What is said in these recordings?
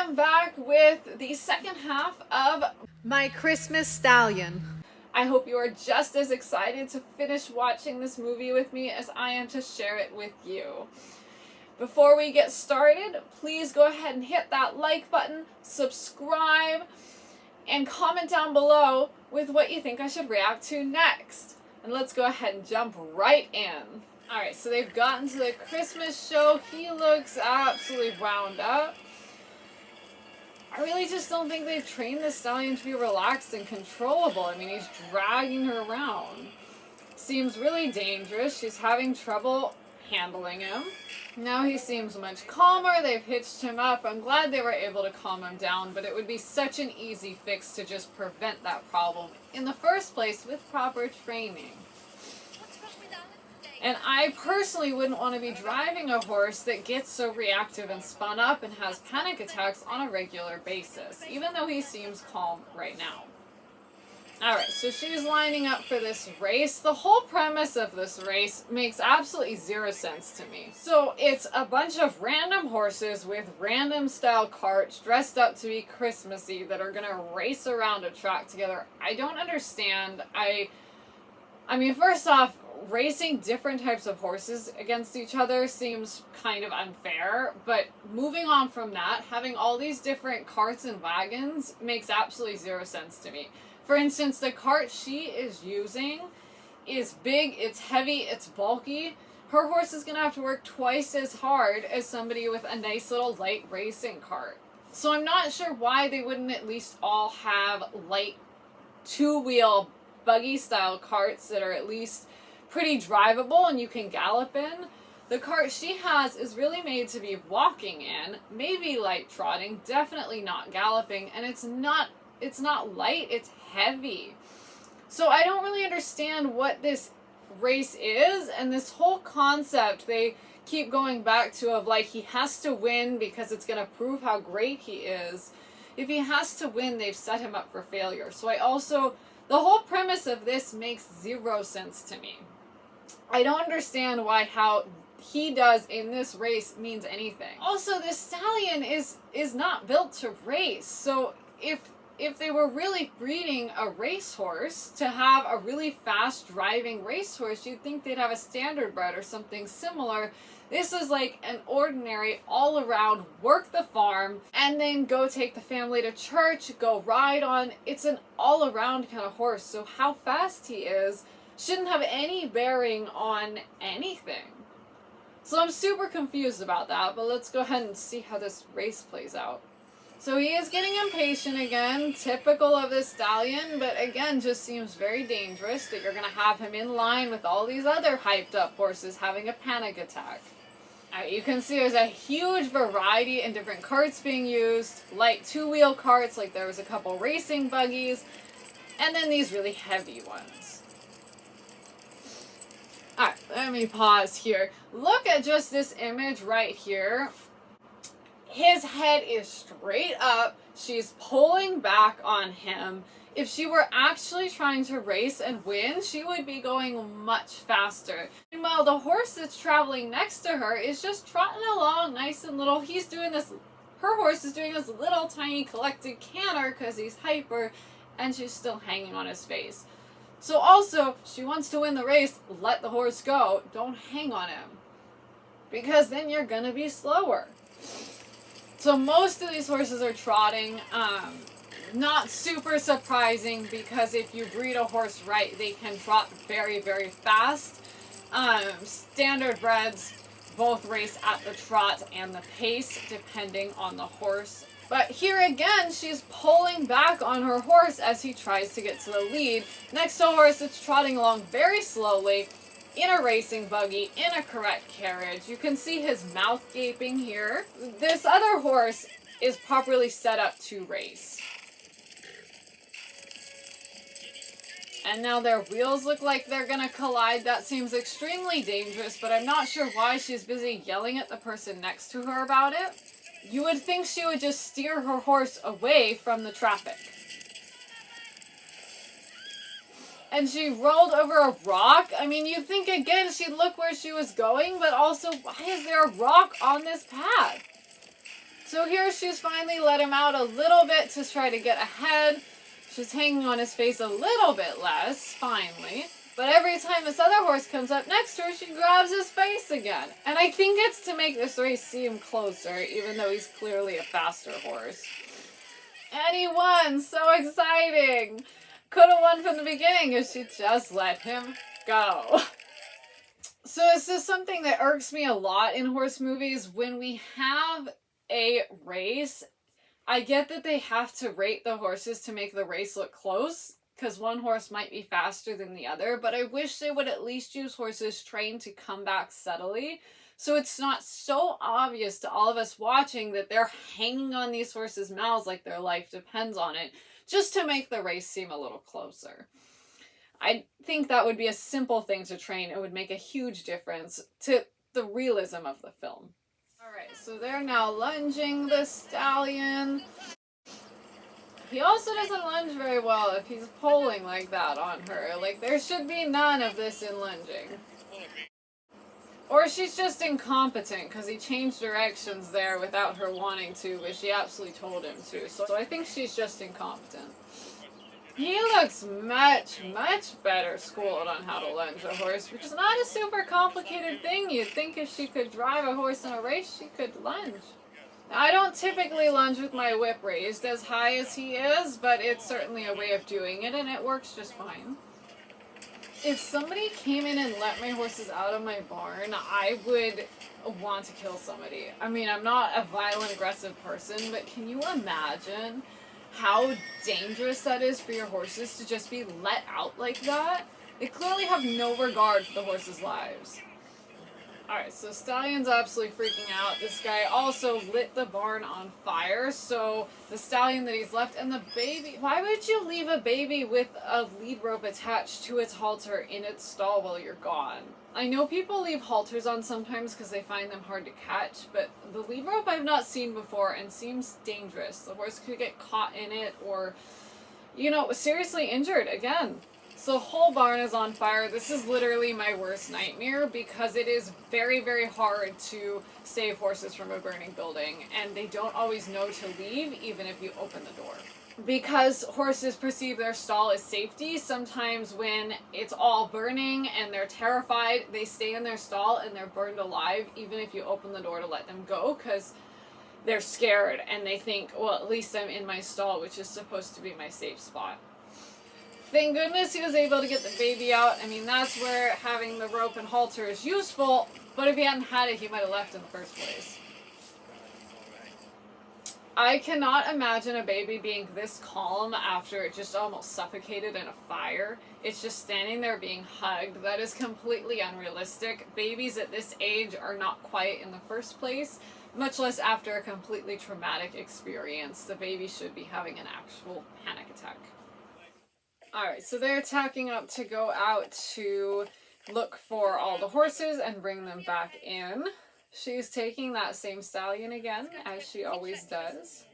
am back with the second half of my Christmas Stallion. I hope you are just as excited to finish watching this movie with me as I am to share it with you. Before we get started, please go ahead and hit that like button, subscribe, and comment down below with what you think I should react to next. And let's go ahead and jump right in. Alright, so they've gotten to the Christmas show. He looks absolutely wound up. I really just don't think they've trained the stallion to be relaxed and controllable. I mean, he's dragging her around. Seems really dangerous. She's having trouble handling him. Now he seems much calmer. They've hitched him up. I'm glad they were able to calm him down, but it would be such an easy fix to just prevent that problem in the first place with proper training. And I personally wouldn't want to be driving a horse that gets so reactive and spun up and has panic attacks on a regular basis, even though he seems calm right now. Alright, so she's lining up for this race. The whole premise of this race makes absolutely zero sense to me. So it's a bunch of random horses with random style carts dressed up to be Christmassy that are going to race around a track together. I don't understand. I mean, first off, racing different types of horses against each other seems kind of unfair, but moving on from that, having all these different carts and wagons makes absolutely zero sense to me. For instance, the cart she is using is big, it's heavy, it's bulky. Her horse is going to have to work twice as hard as somebody with a nice little light racing cart. So I'm not sure why they wouldn't at least all have light two-wheel buggy style carts that are at least pretty drivable and you can gallop in. The cart she has is really made to be walking in, maybe light trotting, definitely not galloping, and it's not light, it's heavy. So I don't really understand what this race is, and this whole concept they keep going back to of like he has to win because it's going to prove how great he is. If he has to win, they've set him up for failure. So the whole premise of this makes zero sense to me. I don't understand why how he does in this race means anything. Also, this stallion is not built to race. So if they were really breeding a racehorse to have a really fast driving racehorse, you'd think they'd have a standard bred or something similar. This is like an ordinary all around work the farm and then go take the family to church, go ride on. It's an all around kind of horse. So how fast he is shouldn't have any bearing on anything. So I'm super confused about that, but let's go ahead and see how this race plays out. So he is getting impatient again, typical of this stallion, but again just seems very dangerous that you're going to have him in line with all these other hyped up horses having a panic attack. You can see there's a huge variety in different carts being used, light two-wheel carts, like there was a couple racing buggies, and then these really heavy ones. Alright, let me pause here. Look at just this image right here. His head is straight up. She's pulling back on him. If she were actually trying to race and win, she would be going much faster. Meanwhile, the horse that's traveling next to her is just trotting along nice and little. Her horse is doing this little tiny collected canter because he's hyper, and she's still hanging on his face. So also, she wants to win the race, let the horse go. Don't hang on him, because then you're going to be slower. So most of these horses are trotting. Not super surprising, because if you breed a horse right, they can trot very, very fast. Standard breds both race at the trot and the pace, depending on the horse. But here again, she's pulling back on her horse as he tries to get to the lead. Next to a horse that's trotting along very slowly, in a racing buggy, in a correct carriage. You can see his mouth gaping here. This other horse is properly set up to race. And now their wheels look like they're gonna collide. That seems extremely dangerous, but I'm not sure why she's busy yelling at the person next to her about it. You would think she would just steer her horse away from the traffic. And she rolled over a rock. I mean, you'd think again she'd look where she was going, but also, why is there a rock on this path? So here she's finally let him out a little bit to try to get ahead. She's hanging on his face a little bit less, finally. But every time this other horse comes up next to her, she grabs his face again. And I think it's to make this race seem closer, even though he's clearly a faster horse. And he won! So exciting! Could have won from the beginning if she just let him go. So this is something that irks me a lot in horse movies. When we have a race, I get that they have to rate the horses to make the race look close, because one horse might be faster than the other, but I wish they would at least use horses trained to come back subtly, so it's not so obvious to all of us watching that they're hanging on these horses' mouths like their life depends on it, just to make the race seem a little closer. I think that would be a simple thing to train. It would make a huge difference to the realism of the film. Alright, so they're now lunging the stallion. He also doesn't lunge very well if he's pulling like that on her. Like, there should be none of this in lunging. Or she's just incompetent because he changed directions there without her wanting to, but she absolutely told him to. So I think she's just incompetent. He looks much, much better schooled on how to lunge a horse, which is not a super complicated thing. You'd think if she could drive a horse in a race, she could lunge. I don't typically lunge with my whip raised as high as he is, but it's certainly a way of doing it, and it works just fine. If somebody came in and let my horses out of my barn, I would want to kill somebody. I mean, I'm not a violent, aggressive person, but can you imagine how dangerous that is for your horses to just be let out like that? They clearly have no regard for the horses' lives. Alright, so Stallion's absolutely freaking out. This guy also lit the barn on fire, so the stallion that he's left and the baby... Why would you leave a baby with a lead rope attached to its halter in its stall while you're gone? I know people leave halters on sometimes because they find them hard to catch, but the lead rope I've not seen before and seems dangerous. The horse could get caught in it or, you know, seriously injured again. So the whole barn is on fire. This is literally my worst nightmare because it is very, very hard to save horses from a burning building, and they don't always know to leave even if you open the door. Because horses perceive their stall as safety, sometimes when it's all burning and they're terrified, they stay in their stall and they're burned alive even if you open the door to let them go, because they're scared and they think, well, at least I'm in my stall, which is supposed to be my safe spot. Thank goodness he was able to get the baby out. I mean, that's where having the rope and halter is useful, but if he hadn't had it, he might have left in the first place. I cannot imagine a baby being this calm after it just almost suffocated in a fire. It's just standing there being hugged. That is completely unrealistic. Babies at this age are not quiet in the first place, much less after a completely traumatic experience. The baby should be having an actual panic attack. Alright, so they're attacking up to go out to look for all the horses and bring them back in. She's taking that same stallion again, as she always does.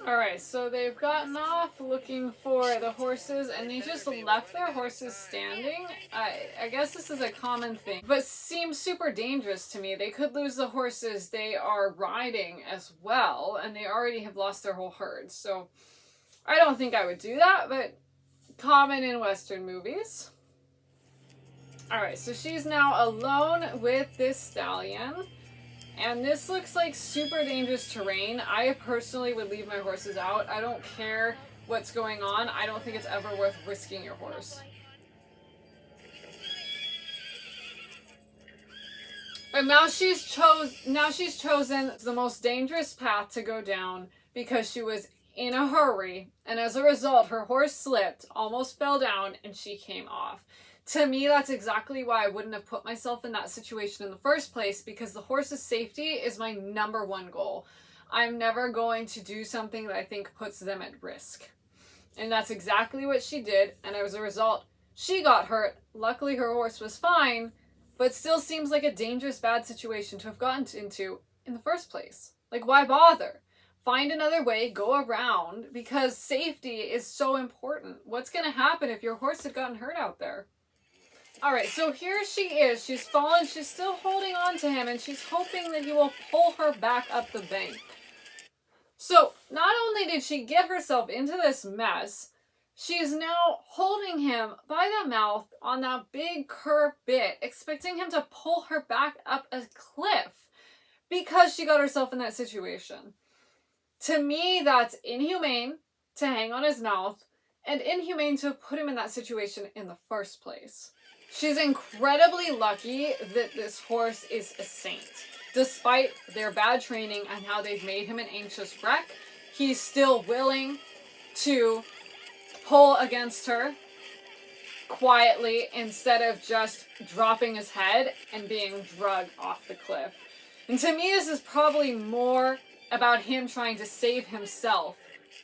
Alright, so they've gotten off looking for the horses, and they just left their horses standing. I guess this is a common thing, but seems super dangerous to me. They could lose the horses they are riding as well, and they already have lost their whole herd, so I don't think I would do that, but common in Western movies. Alright, so she's now alone with this stallion, and this looks like super dangerous terrain. I personally would leave my horses out. I don't care what's going on. I don't think it's ever worth risking your horse. And now she's chosen the most dangerous path to go down because she was in a hurry, and as a result, her horse slipped, almost fell down, and she came off. To me, that's exactly why I wouldn't have put myself in that situation in the first place, because the horse's safety is my #1 goal. I'm never going to do something that I think puts them at risk. And that's exactly what she did, and as a result, she got hurt. Luckily, her horse was fine, but still seems like a dangerous, bad situation to have gotten into in the first place. Like, why bother? Find another way, go around, because safety is so important. What's going to happen if your horse had gotten hurt out there? Alright, so here she is. She's fallen. She's still holding on to him, and she's hoping that he will pull her back up the bank. So, not only did she get herself into this mess, she is now holding him by the mouth on that big curved bit, expecting him to pull her back up a cliff because she got herself in that situation. To me, that's inhumane to hang on his mouth, and inhumane to put him in that situation in the first place. She's incredibly lucky that this horse is a saint. Despite their bad training and how they've made him an anxious wreck, he's still willing to pull against her quietly instead of just dropping his head and being dragged off the cliff. And to me, this is probably more about him trying to save himself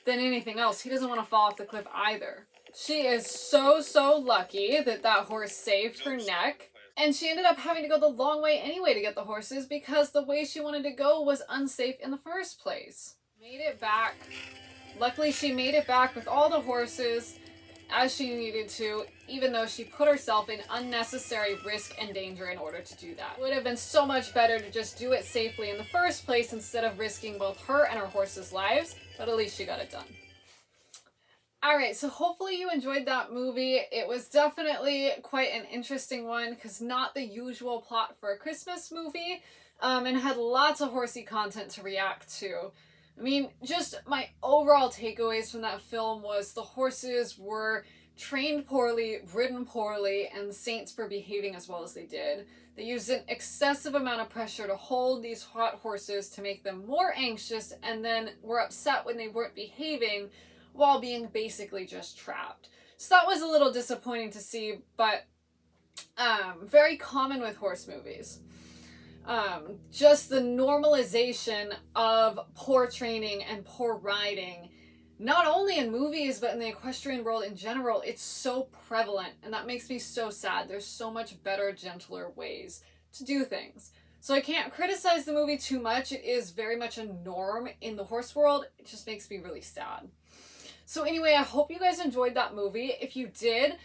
than anything else. He doesn't want to fall off the cliff either. She is so lucky that that horse saved her neck. And she ended up having to go the long way anyway to get the horses because the way she wanted to go was unsafe in the first place. Made it back. Luckily, she made it back with all the horses as she needed to, even though she put herself in unnecessary risk and danger in order to do that. It would have been so much better to just do it safely in the first place instead of risking both her and her horses' lives, but at least she got it done. Alright, so hopefully you enjoyed that movie. It was definitely quite an interesting one because not the usual plot for a Christmas movie, and had lots of horsey content to react to. I mean, just my overall takeaways from that film was the horses were trained poorly, ridden poorly, and the saints for behaving as well as they did. They used an excessive amount of pressure to hold these hot horses to make them more anxious, and then were upset when they weren't behaving while being basically just trapped. So that was a little disappointing to see, but very common with horse movies. Just the normalization of poor training and poor riding, not only in movies, but in the equestrian world in general, it's so prevalent, and that makes me so sad. There's so much better, gentler ways to do things. So I can't criticize the movie too much. It is very much a norm in the horse world. It just makes me really sad. So anyway, I hope you guys enjoyed that movie. If you did,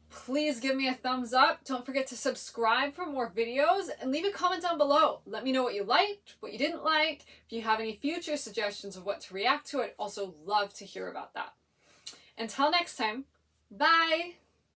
please give me a thumbs up. Don't forget to subscribe for more videos and leave a comment down below. Let me know what you liked, what you didn't like. If you have any future suggestions of what to react to, I'd also love to hear about that. Until next time, bye!